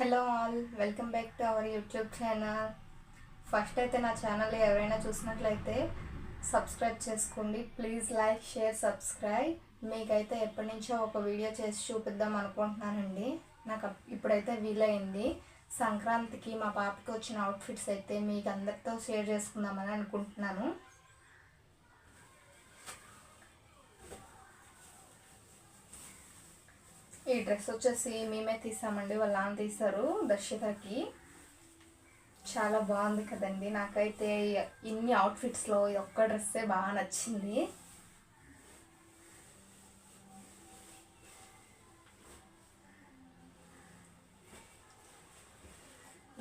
Hello all, welcome back to our YouTube channel. First అయితే నా channel ఎవరైనా చూసినట్లయితే సబ్స్క్రైబ్ చేసుకోండి. Please like, share, subscribe. మీకైతే ఎప్పటి నుంచో ఒక వీడియో చేసి చూపిద్దాం అనుకుంటున్నానండి. నాకు ఇప్పుడైతే వీలైంది. సంక్రాంతికి మా పాపకి వచ్చిన అవుట్ఫిట్స్ అయితే మీకు అందరితో షేర్ చేసుకుందామని అనుకుంటున్నాను. ఈ డ్రెస్ వచ్చేసి మేమే తీసామండి, వాళ్ళ నాన్న తీశారు దర్శితకి. చాలా బాగుంది కదండి. నాకైతే ఇన్ని అవుట్ఫిట్స్లో ఈ ఒక్క డ్రెస్సే బాగా నచ్చింది.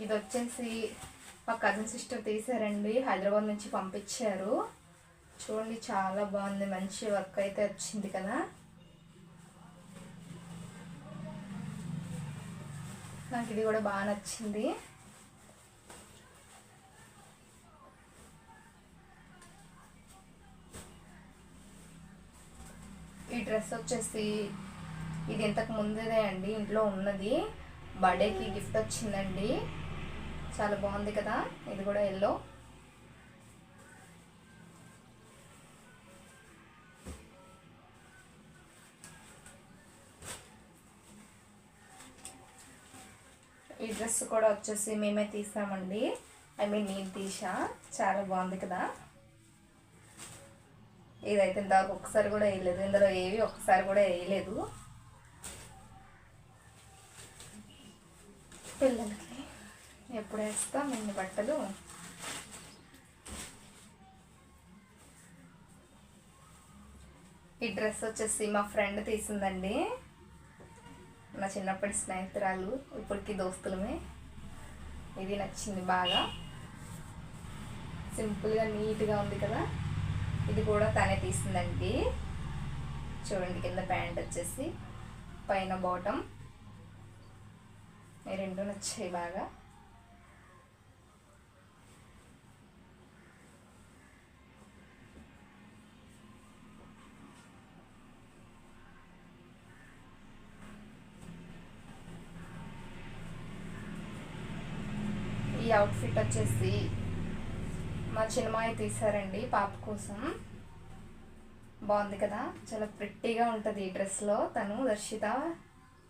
ఇది వచ్చేసి మా కజిన్ సిస్టర్ తీసారండి, హైదరాబాద్ నుంచి పంపించారు. చూడండి చాలా బాగుంది, మంచి వర్క్ అయితే వచ్చింది కదా. నాకు ఇది కూడా బాగా నచ్చింది. ఈ డ్రెస్ వచ్చేసి ఇది ఇంతకు ముందుదే అండి, ఇంట్లో ఉన్నది. బర్త్డేకి గిఫ్ట్ వచ్చిందండి. చాలా బాగుంది కదా. ఇది కూడా ఎల్లో. ఈ డ్రెస్ కూడా వచ్చేసి మేమే తీసామండి, నేను తీసా. చాలా బాగుంది కదా. ఇదైతే ఇంతవరకు ఒక్కసారి కూడా వేయలేదు, ఇందులో ఏవి ఒక్కసారి కూడా వేయలేదు. పిల్లలకి ఎప్పుడు వేస్తాం ఇన్ని బట్టలు. ఈ డ్రెస్ వచ్చేసి మా ఫ్రెండ్ తీసిందండి, నా చిన్నప్పటి స్నేహితురాలు, ఇప్పటికి దోస్తులమే. ఇది నచ్చింది బాగా, సింపుల్గా నీట్గా ఉంది కదా. ఇది కూడా తనే తీసిందండి. చూడండి, కింద ప్యాంట్ వచ్చేసి పైన బాటమ్. ఈ రెండు నచ్చాయి బాగా. ఈ అవుట్ఫిట్ వచ్చేసి మా చిన్నమాయి తీసారండి పాప కోసం. బాగుంది కదా, చాలా ప్రిట్టిగా ఉంటుంది ఈ డ్రెస్లో. తను దర్శిత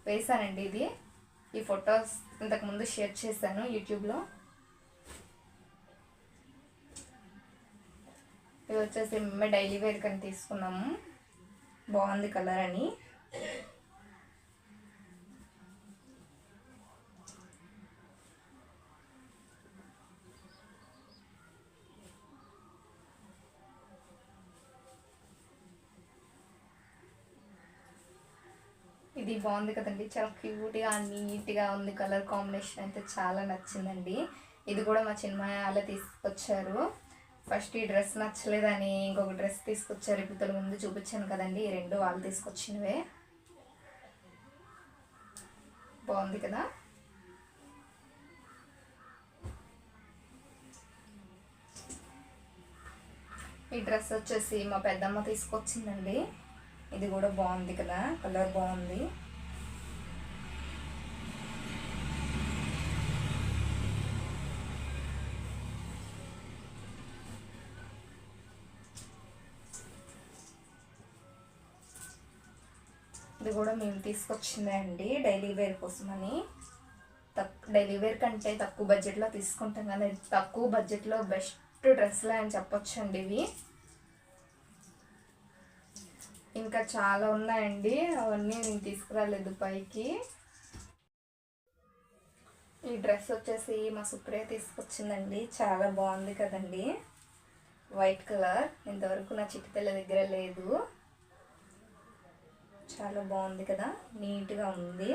వేసానండి ఇది. ఈ ఫొటోస్ ఇంతకుముందు షేర్ చేశాను యూట్యూబ్లో. ఇది వచ్చేసి మేము డైలీ వేర్ కని తీసుకున్నాము, బాగుంది కలర్ అని. ఇది బాగుంది కదండి, చాలా క్యూట్గా నీట్గా ఉంది. కలర్ కాంబినేషన్ అయితే చాలా నచ్చిందండి. ఇది కూడా మా చిన్నమ్మాయి అలా తీసుకొచ్చారు. ఫస్ట్ ఈ డ్రెస్ నచ్చలేదని ఇంకొక డ్రెస్ తీసుకొచ్చారు. ఇప్పుడు ముందు చూపించాను కదండి, ఈ రెండు వాళ్ళు తీసుకొచ్చినవే. బాగుంది కదా. ఈ డ్రెస్ వచ్చేసి మా పెద్దమ్మ తీసుకొచ్చిందండి. ఇది కూడా బాగుంది కదా, కలర్ బాగుంది. ఇది కూడా మేము తీసుకొచ్చిందే అండి, డైలీ వేర్ కోసమని. డైలీ వేర్ కంటే తక్కువ బడ్జెట్లో తీసుకుంటాం కదా, తక్కువ బడ్జెట్లో బెస్ట్ డ్రెస్లే అని చెప్పొచ్చండి ఇవి. ఇంకా చాలా ఉన్నాయండి, అవన్నీ నేను తీసుకురాలేదు పైకి. ఈ డ్రెస్ వచ్చేసి మా సుప్రియ తీసుకొచ్చిందండి, చాలా బాగుంది కదండి. వైట్ కలర్, ఇంతవరకు నా చిట్టితెల్ల దగ్గర లేదు. చాలా బాగుంది కదా, నీట్గా ఉంది.